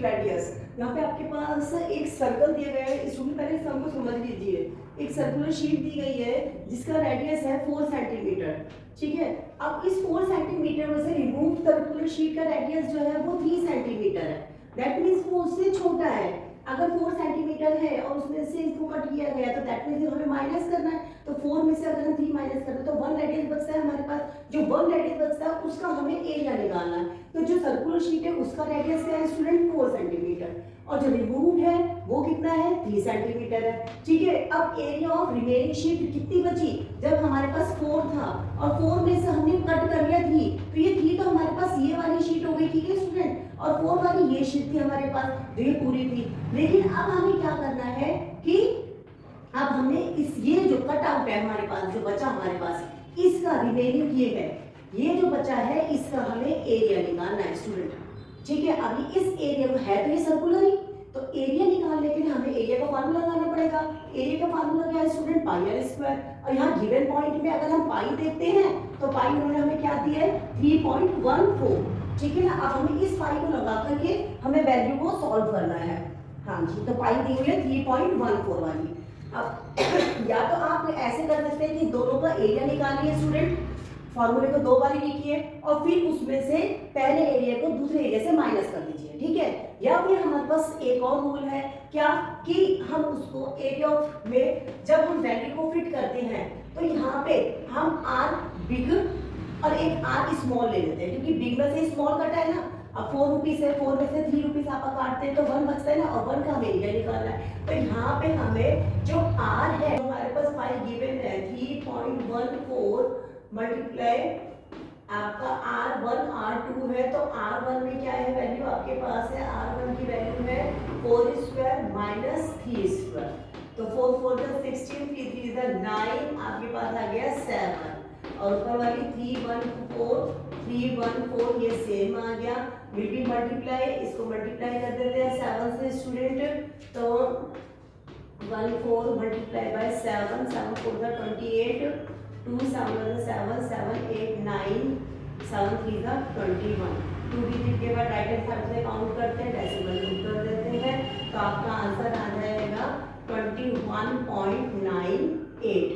Sheet radius. यहाँ पे आपके पास एक सर्कल दिया गया है, स्टूडेंट पहले सम को समझ लीजिए। एक सर्कुलर शीट दी गई है जिसका रेडियस है 4 सेंटीमीटर, ठीक है। अब इस 4 सेंटीमीटर में से रिमूव सर्कुलर शीट का रेडियस जो है वो 3 सेंटीमीटर है। दैट मीन्स वो उससे छोटा है। अगर 4 सेंटीमीटर है और उसमें से इसको कट किया गया तो दैट मीन्स हमें माइनस करना है। तो 4 में से अगर हम 3 माइनस करते तो 1 रेडियस बचता है हमारे पास। जो 1 रेडियस बचता है उसका हमें एरिया निकालना है। तो जो सर्कुलर शीट है उसका रेडियस क्या है स्टूडेंट 4 सेंटीमीटर, और जो रिमूव्ड है वो कितना है 3 सेंटीमीटर है, ठीक है। अब एरिया ऑफ रिमेनिंग शीट कितनी बची, जब हमारे पास 4 था और 4 में से हमने कट कर लिया 3, तो ये 3 तो हमारे पास ये वाली शीट हो गई, ठीक है स्टूडेंट, और 4 वाली ये शीट थी हमारे पास जो ये पूरी थी। लेकिन अब हमें क्या करना है कि अब हमें इस ये जो कट आउट है हमारे पास, जो बचा हमारे पास इसका रिमेनिंग ये है, ये जो बचा है इसका हमें एरिया निकालना है स्टूडेंट, ठीक है। अभी इस एरिया को है तो ये सर्कुलर ही, तो एरिया निकालने के लिए हमें एरिया का फार्मूला लगाना पड़ेगा। एरिया का फार्मूला क्या है स्टूडेंट, पाई आर स्क्वायर। और यहाँ गिवन पॉइंट में अगर हम पाई देखते हैं तो पाई उन्होंने हमें क्या दिया है 3.14, ठीक है ना। अब हमें इस पाई को लगा करके हमें वैल्यू को सॉल्व करना है। हाँ जी, तो पाई दी हुई है 3.14 वाली। अब या तो आप ऐसे कर सकते हैं कि दोनों का एरिया निकालिए स्टूडेंट, फॉर्मूले को 2 बार लिखिए और फिर उसमें से पहले एरिया को दूसरे एरिया से माइनस कर दीजिए, ठीक है। या फिर हमारे पास एक और रूल है क्या कि हम उसको एरिया ऑफ में जब हम वैल्यू को फिट करते हैं तो यहाँ पे हम आर बिग और एक आर स्मॉल ले लेते हैं, क्योंकि बिग में से स्मॉल कटा है ना। अब 4 रुपीज है, 4 में से 3 रुपीज आप काटते हैं तो 1 बचता है ना, और 1 का हमें एरिया निकालना है। तो यहाँ पे हमें जो आर है हमारे पास पाई गिवन है 3.14 मल्टीप्लाई आपका R1 R2 है, तो R1 में क्या है वैल्यू आपके पास है, R1 की वैल्यू है 4 स्क्वायर माइनस 3 स्क्वायर, तो 4 4 16, 3 3 9, आपके पास आ गया 7, और ऊपर वाली 314 ये सेम आ गया। विल बी मल्टीप्लाई, इसको मल्टीप्लाई कर देते हैं 7 से स्टूडेंट, तो 14 मल्टीप्लाई बाय 7, 7 4 28, 2 7 7 7 8 9, 7 3 21। 2 डिजिट के बाद राइट हैंड साइड से काउंट करते हैं, डेसिमल रूट कर देते हैं, तो आपका आंसर आ जाएगा 21.98,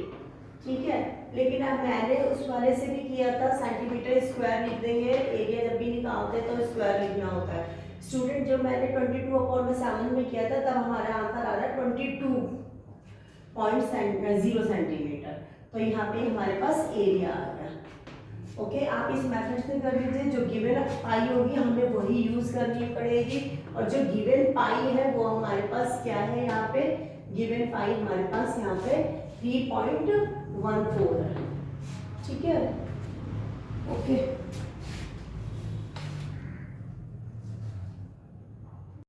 ठीक है। लेकिन अब मैंने उस वाले से भी किया था, सेंटीमीटर स्क्वायर लिख देंगे, एरिया जब भी निकालते हैं तो स्क्वायर लिखना होता है स्टूडेंट। जो मैंने 22/7 में किया था तब हमारा आंसर आ रहा है 22.0 सेंटीमीटर, तो यहाँ पे हमारे पास एरिया आ गया। ओके, आप इस मेथड से कर लीजिए। जो गिवन पाई होगी हमें वही यूज करनी पड़ेगी, और जो गिवन पाई है वो हमारे पास क्या है, यहाँ पे गिवन पाई हमारे पास यहाँ पे 3.14 है, ठीक है। ओके।